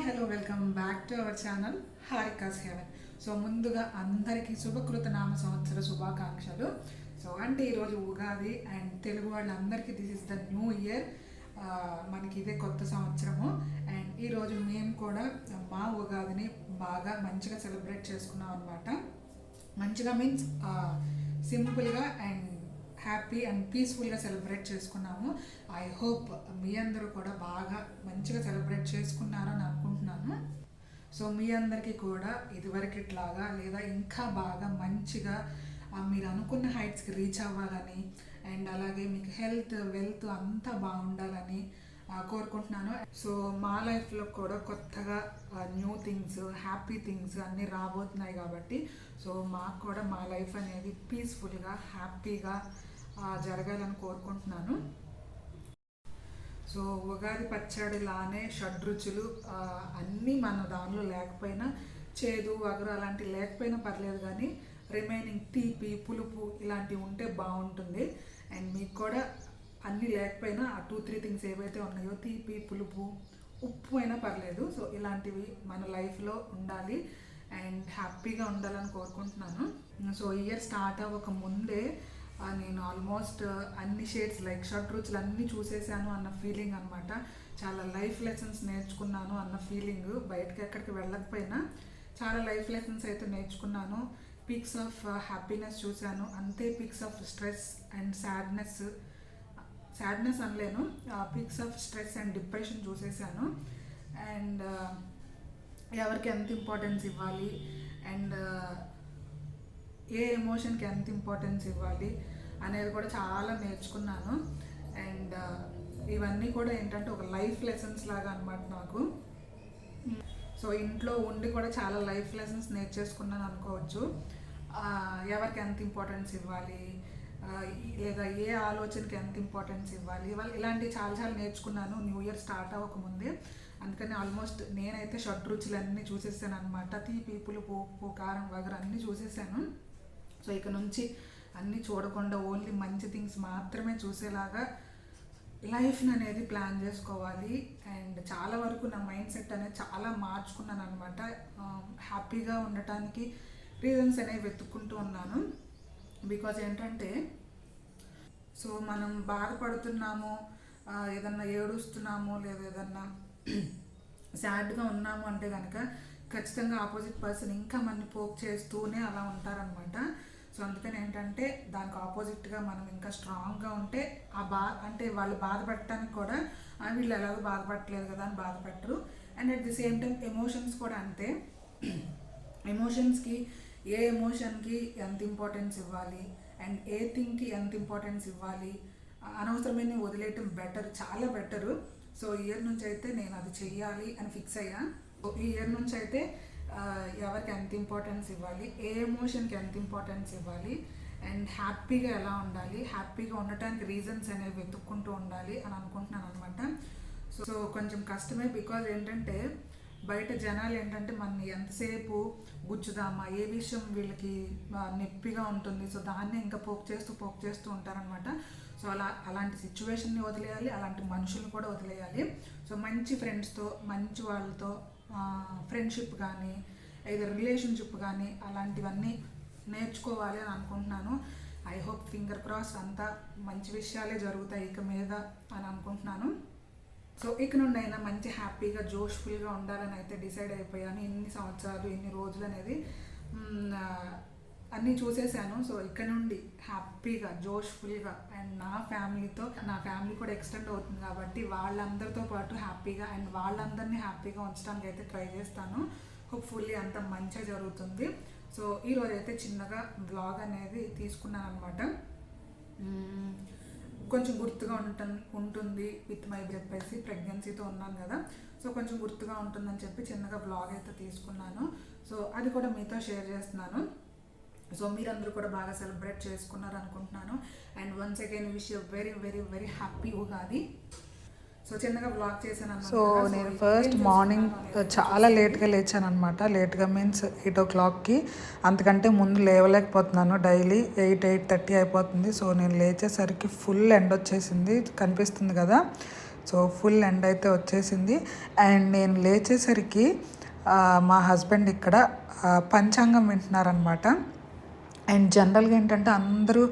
Hello welcome back to our channel Harika's heaven. So ముందుగా అందరికీ శుభకృత నామ సంవత్సర శుభాకాంక్షలు. సో అంటే ఈరోజు ఉగాది అండ్ తెలుగు వాళ్ళందరికీ this is the new year. మనకి ఇదే కొత్త సంవత్సరము. అండ్ ఈరోజు మేము కూడా మా ఉగాదిని బాగా మంచిగా సెలబ్రేట్ చేసుకున్నాం అనమాట. మంచిగా మీన్స్ సింపుల్గా అండ్ హ్యాపీ అండ్ పీస్ఫుల్గా సెలబ్రేట్ చేసుకున్నాము. ఐ హోప్ మీ అందరూ కూడా బాగా మంచిగా సెలబ్రేట్ చేసుకున్నారని అనుకుంటున్నాను. సో మీ అందరికీ కూడా ఇదివరకిట్లాగా లేదా ఇంకా బాగా మంచిగా మీరు అనుకున్న హైట్స్కి రీచ్ అవ్వాలని అండ్ అలాగే మీకు హెల్త్ వెల్త్ అంతా బాగుండాలని కోరుకుంటున్నాను. సో మా లైఫ్లో కూడా కొత్తగా న్యూ థింగ్స్ హ్యాపీ థింగ్స్ అన్నీ రాబోతున్నాయి కాబట్టి సో మాకు కూడా మా లైఫ్ అనేది పీస్ఫుల్గా హ్యాపీగా జరగాలని కోరుకుంటున్నాను. సో ఉగాది పచ్చడిలానే షడ్రుచులు అన్నీ మన దానిలో లేకపోయినా చేదు వగరు అలాంటివి లేకపోయినా పర్లేదు, కానీ రిమైనింగ్ తీపి పులుపు ఇలాంటివి ఉంటే బాగుంటుంది. అండ్ మీకు కూడా అన్నీ లేకపోయినా ఆ 2-3 థింగ్స్ ఏవైతే ఉన్నాయో తీపి పులుపు ఉప్పు అయినా పర్లేదు. సో ఇలాంటివి మన లైఫ్లో ఉండాలి అండ్ హ్యాపీగా ఉండాలని కోరుకుంటున్నాను. సో ఇయర్ స్టార్ట్ అవ్వక ముందే నేను ఆల్మోస్ట్ అన్ని షేడ్స్ లైక్ షడ్రుచులు అన్నీ చూసేసాను అన్న ఫీలింగ్ అనమాట. చాలా లైఫ్ లెసన్స్ నేర్చుకున్నాను అన్న ఫీలింగ్. బయటకి ఎక్కడికి వెళ్ళకపోయినా చాలా లైఫ్ లెసన్స్ అయితే నేర్చుకున్నాను. పీక్స్ ఆఫ్ హ్యాపీనెస్ చూశాను, అంతే peaks of stress and sadness అనలేను, peaks of stress and depression చూసేసాను. అండ్ ఎవరికి ఎంత ఇంపార్టెన్స్ ఇవ్వాలి అండ్ ఏ ఎమోషన్కి ఎంత ఇంపార్టెన్స్ ఇవ్వాలి అనేది కూడా చాలా నేర్చుకున్నాను. అండ్ ఇవన్నీ కూడా ఏంటంటే ఒక లైఫ్ లెసన్స్ లాగా అనమాట నాకు. సో ఇంట్లో ఉండి కూడా చాలా లైఫ్ లెసన్స్ నేర్చేసుకున్నాను అనుకోవచ్చు. ఎవరికి ఎంత ఇంపార్టెన్స్ ఇవ్వాలి లేదా ఏ ఆలోచనకి ఎంత ఇంపార్టెన్స్ ఇవ్వాలి ఇలాంటివి చాలా చాలా నేర్చుకున్నాను న్యూ ఇయర్ స్టార్ట్ అవ్వకముందే. అందుకని ఆల్మోస్ట్ నేనైతే షడ్రుచులన్నీ చూసేసాను అనమాట. తీపి పులుపు ఉప్పు కారం వగరు అన్నీ చూసేసాను. సో ఇక నుంచి అన్నీ చూడకుండా ఓన్లీ మంచి థింగ్స్ మాత్రమే చూసేలాగా లైఫ్ని అనేది ప్లాన్ చేసుకోవాలి. అండ్ చాలా వరకు నా మైండ్ సెట్ అనేది చాలా మార్చుకున్నాను అనమాట. హ్యాపీగా ఉండటానికి రీజన్స్ అనేవి వెతుక్కుంటూ ఉన్నాను. బికాజ్ ఏంటంటే సో మనం బాధపడుతున్నాము, ఏదన్నా ఏడుస్తున్నాము లేదా ఏదన్నా సాడ్గా ఉన్నాము అంటే కనుక ఖచ్చితంగా ఆపోజిట్ పర్సన్ ఇంకా మనని పోక్ చేస్తూనే అలా ఉంటారనమాట. సో అందుకని ఏంటంటే దానికి ఆపోజిట్గా మనం ఇంకా స్ట్రాంగ్గా ఉంటే అంటే వాళ్ళు బాధపడటానికి కూడా వీళ్ళు ఎలాగో బాధపడట్లేదు కదా అని బాధపడరు. And at the same time emotions కూడా అంతే. ఎమోషన్స్కి ఏ ఎమోషన్కి ఎంత ఇంపార్టెన్స్ ఇవ్వాలి అండ్ ఏ థింగ్కి ఎంత ఇంపార్టెన్స్ ఇవ్వాలి అనవసరమైన వదిలేయటం బెటర్, చాలా బెటరు. సో ఇయర్ నుంచి అయితే నేను అది చెయ్యాలి అని ఫిక్స్ అయ్యా. ఈ ఇయర్ నుంచి అయితే ఎవరికి ఎంత ఇంపార్టెన్స్ ఇవ్వాలి, ఏ ఎమోషన్కి ఎంత ఇంపార్టెన్స్ ఇవ్వాలి అండ్ హ్యాపీగా ఎలా ఉండాలి, హ్యాపీగా ఉండటానికి రీజన్స్ అనేవి వెతుక్కుంటూ ఉండాలి అని అనుకుంటున్నాను అనమాట. సో కొంచెం కష్టమే, బికాజ్ ఏంటంటే బయట జనాలు ఏంటంటే మనని ఎంతసేపు గుచ్చుదామా, ఏ విషయం వీళ్ళకి నొప్పిగా ఉంటుంది సో దాన్ని ఇంకా పోక్ చేస్తూ ఉంటారనమాట. సో అలాంటి సిచ్యువేషన్ని వదిలేయాలి, అలాంటి మనుషులను కూడా వదిలేయాలి. సో మంచి ఫ్రెండ్స్తో మంచి వాళ్ళతో ఫ్రెండ్షిప్ కానీ ఏదో రిలేషన్షిప్ కానీ అలాంటివన్నీ నేర్చుకోవాలి అని అనుకుంటున్నాను. ఐ హోప్ ఫింగర్ క్రాస్ అంతా మంచి విషయాలే జరుగుతాయి ఇక మీద అని అనుకుంటున్నాను. సో ఇక నుండి అయినా మంచి హ్యాపీగా జోష్ఫుల్గా ఉండాలని అయితే డిసైడ్ అయిపోయాను. ఇన్ని సంవత్సరాలు ఇన్ని రోజులు అనేది అన్నీ చూసేసాను. సో ఇక్కడ నుండి హ్యాపీగా జోష్ఫుల్గా అండ్ నా ఫ్యామిలీ కూడా ఎక్స్టెండ్ అవుతుంది కాబట్టి వాళ్ళందరితో పాటు హ్యాపీగా అండ్ వాళ్ళందరినీ హ్యాపీగా ఉంచడానికి అయితే ట్రై చేస్తాను. హోప్ఫుల్లీ అంత మంచిగా జరుగుతుంది. సో ఈరోజు అయితే చిన్నగా బ్లాగ్ అనేది తీసుకున్నాను అనమాట. కొంచెం గుర్తుగా ఉంటుంది విత్ మై చెప్పేసి ప్రెగ్నెన్సీతో ఉన్నాను కదా, సో కొంచెం గుర్తుగా ఉంటుందని చెప్పి చిన్నగా బ్లాగ్ అయితే తీసుకున్నాను. సో అది కూడా మీతో షేర్ చేస్తున్నాను. సో మీరందరూ కూడా బాగా సెలబ్రేట్ చేసుకున్నారు అనుకుంటున్నాను. And once again wish you very very very happy Ugadi. So చిన్నగా బ్లాగ్ చేశాను. సో నేను ఫస్ట్ మార్నింగ్ చాలా లేట్గా లేచాను అనమాట. లేట్గా మీన్స్ 8 o'clockకి, అంతకంటే ముందు లేవలేకపోతున్నాను. డైలీ 8-8:30 అయిపోతుంది. సో నేను లేచేసరికి ఫుల్ ఎండ వచ్చేసింది, కనిపిస్తుంది కదా. సో ఫుల్ ఎండ్ అయితే వచ్చేసింది. అండ్ నేను లేచేసరికి మా హస్బెండ్ ఇక్కడ పంచాంగం వింటున్నారనమాట. అండ్ జనరల్గా ఏంటంటే అందరూ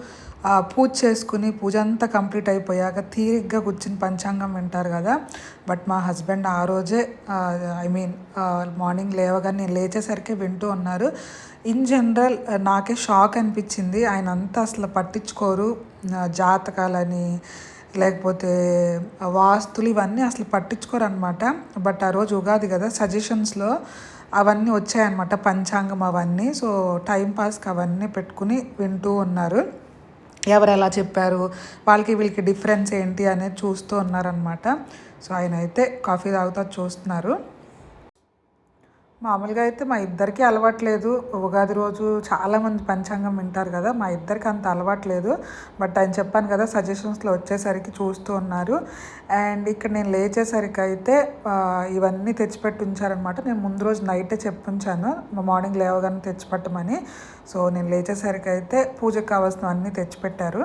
పూజ చేసుకుని పూజ అంతా కంప్లీట్ అయిపోయాక తీరిగ్గా కూర్చుని పంచాంగం వింటారు కదా. బట్ మా హస్బెండ్ ఆ రోజే మార్నింగ్ లేవగానే నేను లేచేసరికి వింటూ ఉన్నారు. ఇన్ జనరల్ నాకే షాక్ అనిపించింది. ఆయన అంతా అసలు పట్టించుకోరు, జాతకాలని లేకపోతే వాస్తులు ఇవన్నీ అసలు పట్టించుకోరు అనమాట. బట్ ఆ రోజు ఉగాది కదా, సజెషన్స్లో అవన్నీ వచ్చాయన్నమాట, పంచాంగం అవన్నీ. సో టైంపాస్కి అవన్నీ పెట్టుకుని వింటూ ఉన్నారు. ఎవరు ఎలా చెప్పారు, వాళ్ళకి వీళ్ళకి డిఫరెన్స్ ఏంటి అనేది చూస్తూ ఉన్నారనమాట. సో ఆయన అయితే కాఫీ తాగుతూ చూస్తున్నారు. మామూలుగా అయితే మా ఇద్దరికి అలవాట్లేదు. ఉగాది రోజు చాలామంది పంచాంగం వింటారు కదా, మా ఇద్దరికి అంత అలవాట్లేదు. బట్ ఆయన చెప్పాను కదా, సజెషన్స్లో వచ్చేసరికి చూస్తూ ఉన్నారు. అండ్ ఇక్కడ నేను లేచేసరికి అయితే ఇవన్నీ తెచ్చిపెట్టి ఉంచారనమాట. నేను ముందు రోజు నైటే చెప్పుంచాను మార్నింగ్ లేవగానే తెచ్చిపెట్టమని. సో నేను లేచేసరికి అయితే పూజకు కావాల్సినవన్నీ తెచ్చిపెట్టారు.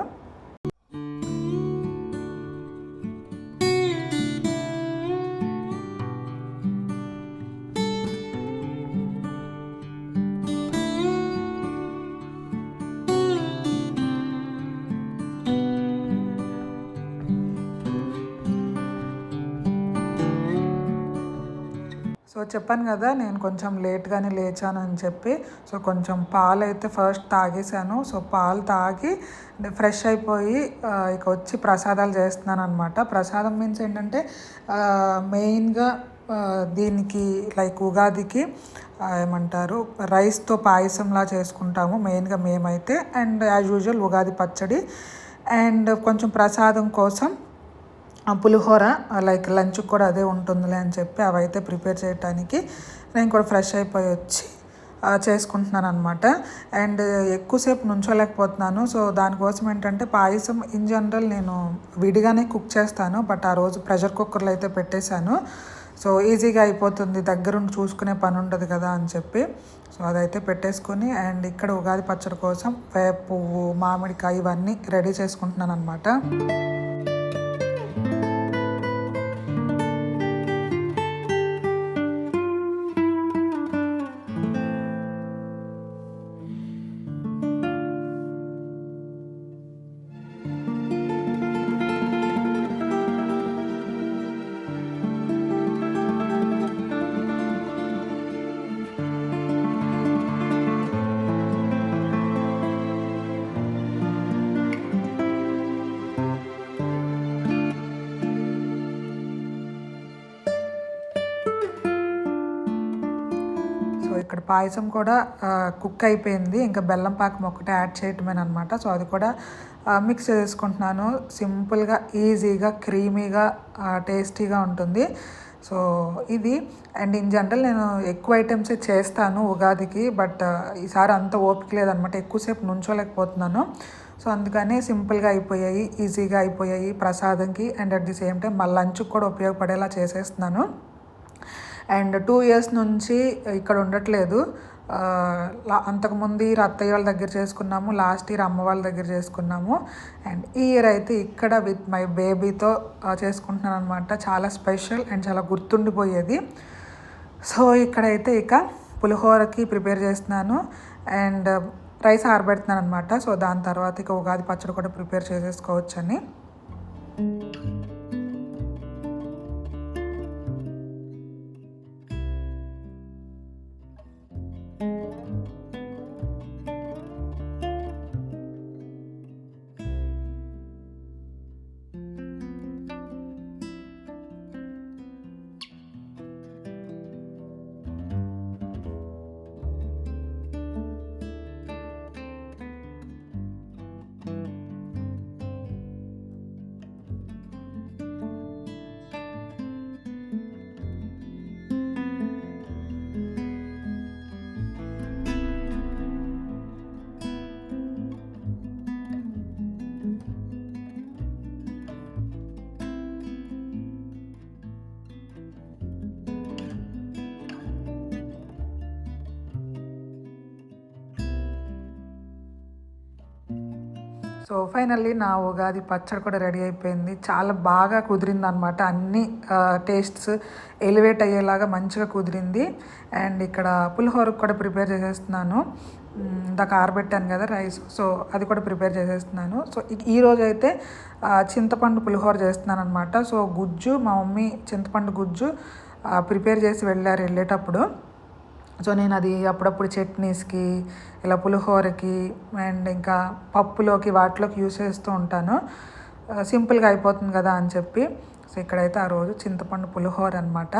సో చెప్పాను కదా, నేను కొంచెం లేట్గానే లేచాను అని చెప్పి. సో కొంచెం పాలు అయితే ఫస్ట్ తాగేసాను. సో పాలు తాగి ఫ్రెష్ అయిపోయి ఇక వచ్చి ప్రసాదాలు చేస్తున్నాను అనమాట. ప్రసాదం మీన్స్ ఏంటంటే మెయిన్గా దీనికి లైక్ ఉగాదికి ఏమంటారు, రైస్తో పాయసంలా చేసుకుంటాము మెయిన్గా మేమైతే. అండ్ యాజ్ యూజువల్ ఉగాది పచ్చడి అండ్ కొంచెం ప్రసాదం కోసం పులిహోర, లైక్ లంచ్కి కూడా అదే ఉంటుందిలే అని చెప్పి అవైతే ప్రిపేర్ చేయడానికి నేను కూడా ఫ్రెష్ అయిపోయి వచ్చి చేసుకుంటున్నాను అనమాట. అండ్ ఎక్కువసేపు నుంచోలేకపోతున్నాను. సో దానికోసం ఏంటంటే పాయసం ఇన్ జనరల్ నేను విడిగానే కుక్ చేస్తాను. బట్ ఆ రోజు ప్రెషర్ కుక్కర్లో అయితే పెట్టేశాను. సో ఈజీగా అయిపోతుంది, దగ్గరుండి చూసుకునే పని ఉండదు కదా అని చెప్పి. సో అదైతే పెట్టేసుకొని అండ్ ఇక్కడ ఉగాది పచ్చడి కోసం వేప పువ్వు, మామిడికాయ ఇవన్నీ రెడీ చేసుకుంటున్నాను అనమాట. సో ఇక్కడ పాయసం కూడా కుక్ అయిపోయింది. ఇంకా బెల్లం పాకం ఒకటే యాడ్ చేయటమేనమాట. సో అది కూడా మిక్స్ చేసుకుంటున్నాను. సింపుల్గా, ఈజీగా, క్రీమీగా, టేస్టీగా ఉంటుంది. సో ఇది. అండ్ ఇన్ జనరల్ నేను ఎక్కువ ఐటమ్సే చేస్తాను ఉగాదికి. బట్ ఈసారి అంత ఓపిక లేదనమాట, ఎక్కువసేపు నుంచోలేకపోతున్నాను. సో అందుకని సింపుల్గా అయిపోయాయి, ఈజీగా అయిపోయాయి ప్రసాదంకి. And at the same time మా లంచ్కి కూడా ఉపయోగపడేలా చేసేస్తున్నాను. అండ్ 2 years నుంచి ఇక్కడ ఉండట్లేదు. అంతకుముందు ఇయర్ అత్తయ్య వాళ్ళ దగ్గర చేసుకున్నాము, లాస్ట్ ఇయర్ అమ్మ వాళ్ళ దగ్గర చేసుకున్నాము. అండ్ ఈ ఇయర్ అయితే ఇక్కడ విత్ మై బేబీతో చేసుకుంటున్నాను అనమాట. చాలా స్పెషల్ అండ్ చాలా గుర్తుండిపోయేది. సో ఇక్కడైతే ఇక పులిహోరకి ప్రిపేర్ చేస్తున్నాను అండ్ రైస్ ఆరబెడుతున్నాను అనమాట. సో దాని తర్వాత ఇక ఉగాది పచ్చడి కూడా ప్రిపేర్ చేసేసుకోవచ్చని. సో ఫైనల్లీ నా ఉగాది పచ్చడి కూడా రెడీ అయిపోయింది. చాలా బాగా కుదిరిందనమాట. అన్ని టేస్ట్స్ ఎలివేట్ అయ్యేలాగా మంచిగా కుదిరింది. అండ్ ఇక్కడ పులిహోరకు కూడా ప్రిపేర్ చేసేస్తున్నాను. ఇందాక ఆరబెట్టాను కదా రైస్, సో అది కూడా ప్రిపేర్ చేసేస్తున్నాను. సో ఈరోజు అయితే చింతపండు పులిహోర చేస్తున్నాను అనమాట. సో గుజ్జు మా మమ్మీ చింతపండు గుజ్జు ప్రిపేర్ చేసి వెళ్ళేటప్పుడు సో నేను అది అప్పుడప్పుడు చట్నీస్కి, ఇలా పులిహోరకి అండ్ ఇంకా పప్పులోకి వాటిలోకి యూస్ చేస్తూ ఉంటాను. సింపుల్గా అయిపోతుంది కదా అని చెప్పి. సో ఇక్కడైతే ఆ రోజు చింతపండు పులిహోర అనమాట,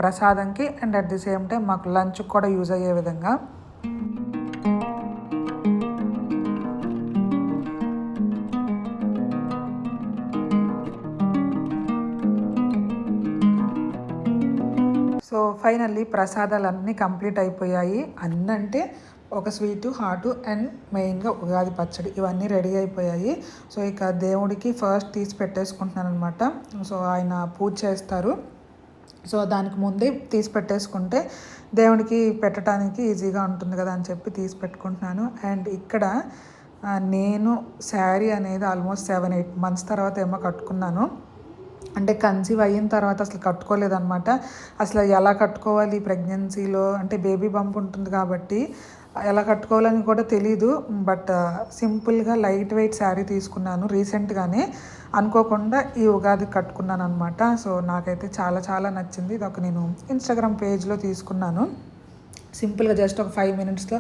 ప్రసాదంకి and at the same time మాకు లంచ్కి కూడా యూజ్ అయ్యే విధంగా. సో ఫైనల్లీ ప్రసాదాలన్నీ కంప్లీట్ అయిపోయాయి. అన్నంటే ఒక స్వీటు, హాటు అండ్ మెయిన్గా ఉగాది పచ్చడి, ఇవన్నీ రెడీ అయిపోయాయి. సో ఇక దేవుడికి ఫస్ట్ తీసి పెట్టేసుకుంటున్నాను అనమాట. సో ఆయన పూజ చేస్తారు. సో దానికి ముందే తీసి పెట్టేసుకుంటే దేవుడికి పెట్టడానికి ఈజీగా ఉంటుంది కదా అని చెప్పి తీసి పెట్టుకుంటున్నాను. అండ్ ఇక్కడ నేను శారీ అనేది ఆల్మోస్ట్ 7-8 months తర్వాత ఏమో కట్టుకున్నాను. అంటే కన్సీవ్ అయిన తర్వాత అసలు కట్టుకోలేదన్నమాట. అసలు ఎలా కట్టుకోవాలి ప్రెగ్నెన్సీలో, అంటే బేబీ బంప్ ఉంటుంది కాబట్టి ఎలా కట్టుకోవాలని కూడా తెలీదు. బట్ సింపుల్గా లైట్ వెయిట్ శారీ తీసుకున్నాను రీసెంట్గానే, అనుకోకుండా ఈ ఉగాది కట్టుకున్నాను అనమాట. సో నాకైతే చాలా చాలా నచ్చింది. ఇది ఒక నేను ఇన్స్టాగ్రామ్ పేజ్లో తీసుకున్నాను. సింపుల్గా జస్ట్ ఒక 5 minutesలో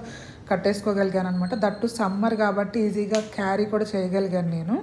కట్టేసుకోగలిగాను అనమాట. దట్టు సమ్మర్ కాబట్టి ఈజీగా క్యారీ కూడా చేయగలిగాను నేను.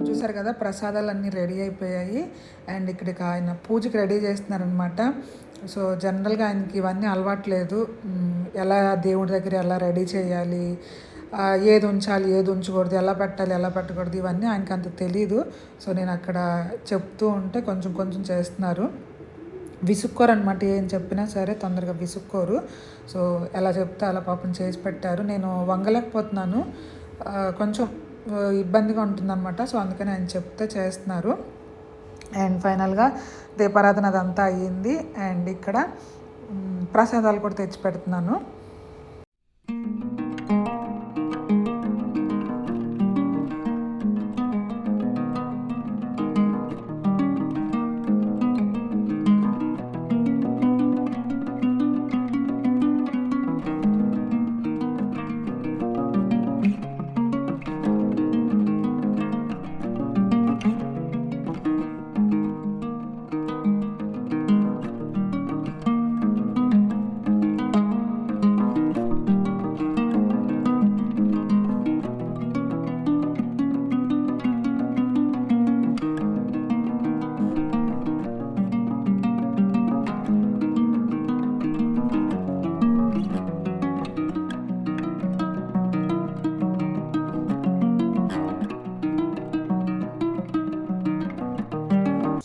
చూసారు కదా ప్రసాదాలన్నీ రెడీ అయిపోయాయి. అండ్ ఇక్కడికి ఆయన పూజకి రెడీ చేస్తున్నారనమాట. సో జనరల్గా ఆయనకి ఇవన్నీ అలవాట్లేదు, ఎలా దేవుడి దగ్గర ఎలా రెడీ చేయాలి, ఏది ఉంచాలి ఏది ఉంచకూడదు, ఎలా పెట్టాలి ఎలా పెట్టకూడదు, ఇవన్నీ ఆయనకి అంత తెలీదు. సో నేను అక్కడ చెప్తూ ఉంటే కొంచెం కొంచెం చేస్తున్నారు. విసుక్కోరు అనమాట, ఏం చెప్పినా సరే తొందరగా విసుక్కోరు. సో ఎలా చెప్తే అలా పాపం చేసి పెట్టారు. నేను వంగలేకపోతున్నాను, కొంచెం ఇబ్బందిగా ఉంటుందన్నమాట. సో అందుకని ఆయన చెప్తే చేస్తున్నారు. అండ్ ఫైనల్గా దీపారాధన అదంతా అయ్యింది. అండ్ ఇక్కడ ప్రసాదాలు కూడా తెచ్చి పెడుతున్నాను.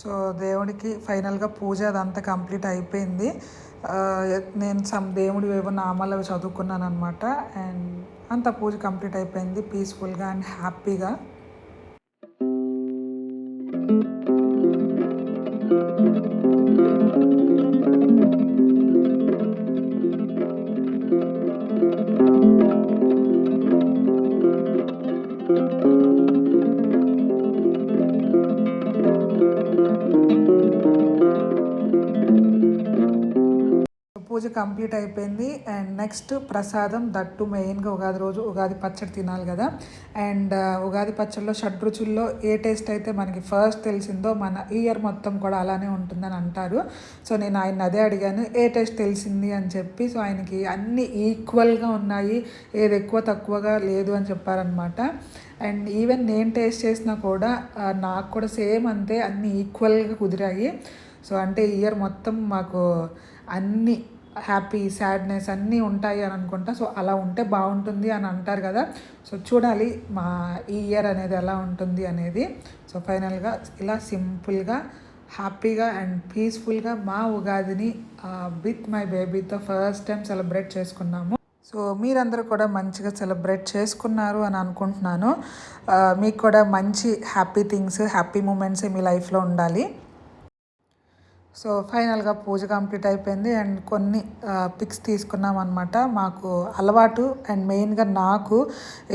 సో దేవుడికి ఫైనల్గా పూజ అదంతా కంప్లీట్ అయిపోయింది. నేను దేవుడి ఏవో నామాలు అవి చదువుకున్నాను అనమాట. అండ్ అంత పూజ కంప్లీట్ అయిపోయింది పీస్ఫుల్గా అండ్ హ్యాపీగా. పూజ కంప్లీట్ అయిపోయింది. అండ్ నెక్స్ట్ ప్రసాదం, దట్టు మెయిన్గా ఉగాది రోజు ఉగాది పచ్చడి తినాలి కదా. అండ్ ఉగాది పచ్చడిలో షడ్రుచుల్లో ఏ టేస్ట్ అయితే మనకి ఫస్ట్ తెలిసిందో మన ఇయర్ మొత్తం కూడా అలానే ఉంటుందని అంటారు. సో నేను ఆయన అదే అడిగాను, ఏ టేస్ట్ తెలిసింది అని చెప్పి. సో ఆయనకి అన్నీ ఈక్వల్గా ఉన్నాయి, ఏది ఎక్కువ తక్కువగా లేదు అని చెప్పారనమాట. అండ్ ఈవెన్ నేను టేస్ట్ చేసినా కూడా నాకు కూడా సేమ్ అంతే, అన్నీ ఈక్వల్గా కుదిరాయి. సో అంటే ఈ ఇయర్ మొత్తం మాకు అన్ని హ్యాపీ సాడ్నెస్ అన్నీ ఉంటాయి అని అనుకుంటా. సో అలా ఉంటే బాగుంటుంది అని అంటారు కదా. సో చూడాలి మా ఈ ఇయర్ అనేది ఎలా ఉంటుంది అనేది. సో ఫైనల్గా ఇలా సింపుల్గా హ్యాపీగా అండ్ పీస్ఫుల్గా మా ఉగాదిని విత్ మై బేబీతో ఫస్ట్ టైం సెలబ్రేట్ చేసుకున్నాము. సో మీరందరూ కూడా మంచిగా సెలబ్రేట్ చేసుకున్నారు అని అనుకుంటున్నాను. మీకు కూడా మంచి హ్యాపీ థింగ్స్, హ్యాపీ మూమెంట్స్ మీ లైఫ్లో ఉండాలి. సో ఫైనల్గా పూజ కంప్లీట్ అయిపోయింది అండ్ కొన్ని పిక్స్ తీసుకున్నాం అనమాట. మాకు అలవాటు అండ్ మెయిన్గా నాకు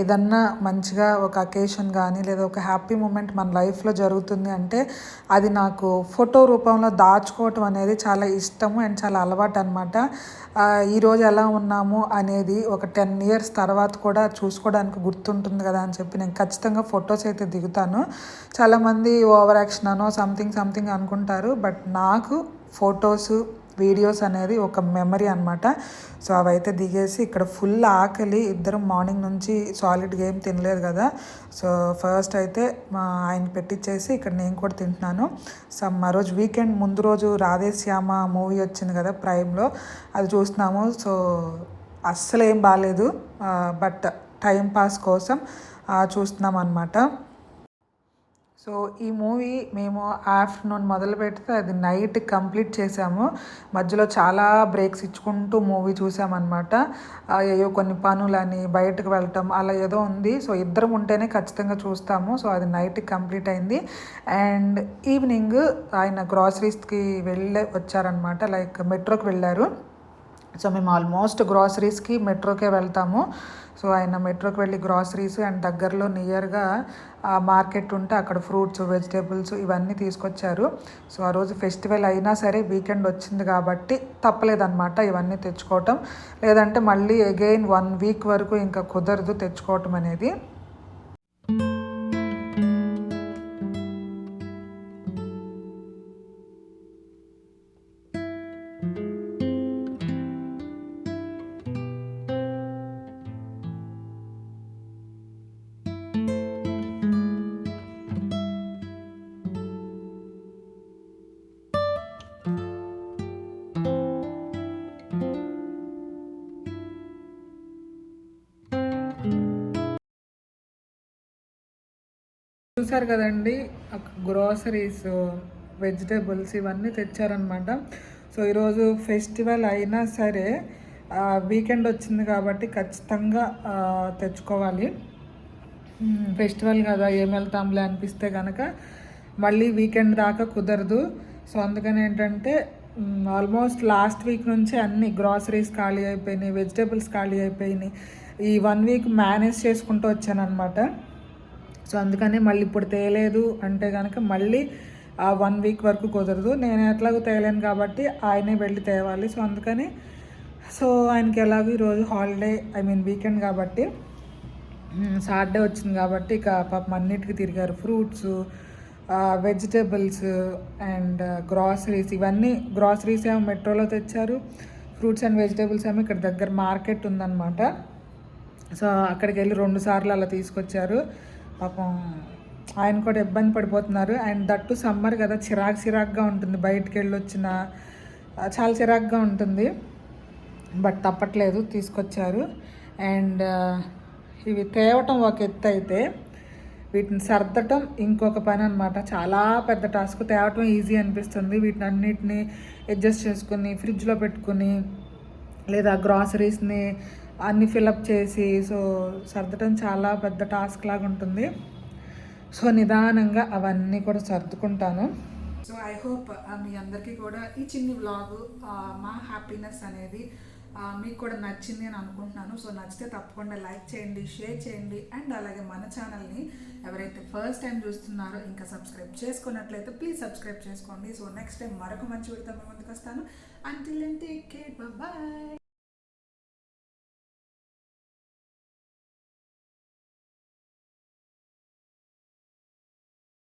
ఏదన్నా మంచిగా ఒక అకేషన్ కానీ లేదా ఒక హ్యాపీ మూమెంట్ మన లైఫ్లో జరుగుతుంది అంటే అది నాకు ఫోటో రూపంలో దాచుకోవటం అనేది చాలా ఇష్టము అండ్ చాలా అలవాటు అనమాట. ఈరోజు ఎలా ఉన్నాము అనేది ఒక 10 years తర్వాత కూడా చూసుకోవడానికి గుర్తుంటుంది కదా అని చెప్పి నేను ఖచ్చితంగా ఫొటోస్ అయితే దిగుతాను. చాలామంది ఓవర్ యాక్షన్ అనో సంథింగ్ అనుకుంటారు. బట్ నాకు ఫొటోస్, వీడియోస్ అనేది ఒక మెమరీ అనమాట. సో అవైతే దిగేసి ఇక్కడ ఫుల్ ఆకలి, ఇద్దరం మార్నింగ్ నుంచి సాలిడ్గా ఏం తినలేదు కదా. సో ఫస్ట్ అయితే ఆయన పెట్టించేసి ఇక్కడ నేను కూడా తింటున్నాను. ఆ రోజు వీకెండ్ ముందు రోజు రాధేశ్యామ మూవీ వచ్చింది కదా ప్రైమ్లో, అది చూస్తున్నాము. సో అస్సలు ఏం బాగాలేదు, బట్ టైం పాస్ కోసం చూస్తున్నాం అనమాట. సో ఈ మూవీ మేము ఆఫ్టర్నూన్ మొదలు పెడితే అది నైట్ కంప్లీట్ చేసాము. మధ్యలో చాలా బ్రేక్స్ ఇచ్చుకుంటూ మూవీ చూసామన్నమాట. ఏవో కొన్ని పనులని బయటకు వెళ్ళటం అలా ఏదో ఉంది. సో ఇద్దరం ఉంటేనే ఖచ్చితంగా చూస్తాము. సో అది నైట్ కంప్లీట్ అయింది. అండ్ ఈవినింగ్ ఆయన గ్రాసరీస్కి వచ్చారనమాట, లైక్ మెట్రోకి వెళ్ళారు. సో మేము ఆల్మోస్ట్ గ్రాసరీస్కి మెట్రోకే వెళ్తాము. సో ఆయన మెట్రోకి వెళ్ళి గ్రాసరీస్ అండ్ దగ్గరలో నియర్గా మార్కెట్ ఉంటే అక్కడ ఫ్రూట్స్, వెజిటేబుల్స్ ఇవన్నీ తీసుకొచ్చారు. సో ఆ రోజు ఫెస్టివల్ అయినా సరే వీకెండ్ వచ్చింది కాబట్టి తప్పలేదన్నమాట ఇవన్నీ తెచ్చుకోవటం. లేదంటే మళ్ళీ అగైన్ 1 week వరకు ఇంకా కుదరదు తెచ్చుకోవటం అనేది. చూసారు కదండి, గ్రోసరీస్, వెజిటేబుల్స్ ఇవన్నీ తెచ్చారనమాట. సో ఈరోజు ఫెస్టివల్ అయినా సరే వీకెండ్ వచ్చింది కాబట్టి ఖచ్చితంగా తెచ్చుకోవాలి. ఫెస్టివల్ కదా ఏం వెళ్తాంలే అనిపిస్తే కనుక మళ్ళీ వీకెండ్ దాకా కుదరదు. సో అందుకని ఏంటంటే ఆల్మోస్ట్ లాస్ట్ వీక్ నుంచి అన్ని గ్రాసరీస్ ఖాళీ అయిపోయినాయి, వెజిటేబుల్స్ ఖాళీ అయిపోయినాయి. ఈ 1 week మేనేజ్ చేసుకుంటూ వచ్చానమాట. సో అందుకని మళ్ళీ ఇప్పుడు తేలేదు అంటే కనుక మళ్ళీ 1 week వరకు కుదరదు. నేను ఎట్లాగో తేలేను కాబట్టి ఆయనే వెళ్ళి తేవాలి. సో అందుకని ఆయనకి ఎలాగో ఈరోజు హాలిడే, వీకెండ్ కాబట్టి, సాటర్డే వచ్చింది కాబట్టి ఇక పాపం అన్నిటికీ తిరిగారు. Fruits, vegetables and groceries. ఇవన్నీ గ్రాసరీస్ ఏమో మెట్రోలో తెచ్చారు, ఫ్రూట్స్ అండ్ వెజిటేబుల్స్ ఏమో ఇక్కడ దగ్గర మార్కెట్ ఉందన్నమాట. సో అక్కడికి వెళ్ళి 2 సార్లు అలా తీసుకొచ్చారు. పాపం ఆయన కూడా ఇబ్బంది పడిపోతున్నారు. అండ్ దట్టు సమ్మర్ కదా, చిరాకుగా ఉంటుంది, బయటికి వెళ్ళి వచ్చిన చాలా చిరాకుగా ఉంటుంది. బట్ తప్పట్లేదు, తీసుకొచ్చారు. అండ్ ఇవి తేవటం ఒక ఎత్తు అయితే వీటిని సర్దటం ఇంకొక పని అనమాట. చాలా పెద్ద టాస్క్. తేవటం ఈజీ అనిపిస్తుంది, వీటిని అన్నిటిని అడ్జస్ట్ చేసుకుని ఫ్రిడ్జ్లో పెట్టుకుని లేదా గ్రాసరీస్ని అన్నీ ఫిలప్ చేసి సో సర్దటం చాలా పెద్ద టాస్క్ లాగా ఉంటుంది. సో నిదానంగా అవన్నీ కూడా సర్దుకుంటాను. సో ఐ హోప్ మీ అందరికీ కూడా ఈ చిన్ని వ్లాగు మా హ్యాపీనెస్ అనేది మీకు కూడా నచ్చింది అని అనుకుంటున్నాను. సో నచ్చితే తప్పకుండా లైక్ చేయండి, షేర్ చేయండి. అండ్ అలాగే మన ఛానల్ని ఎవరైతే ఫస్ట్ టైం చూస్తున్నారో ఇంకా సబ్స్క్రైబ్ చేసుకున్నట్లయితే ప్లీజ్ సబ్స్క్రైబ్ చేసుకోండి. సో నెక్స్ట్ టైం మరొక మంచి వీడియోతో ముందుకు వస్తాను. Until then take care, bye.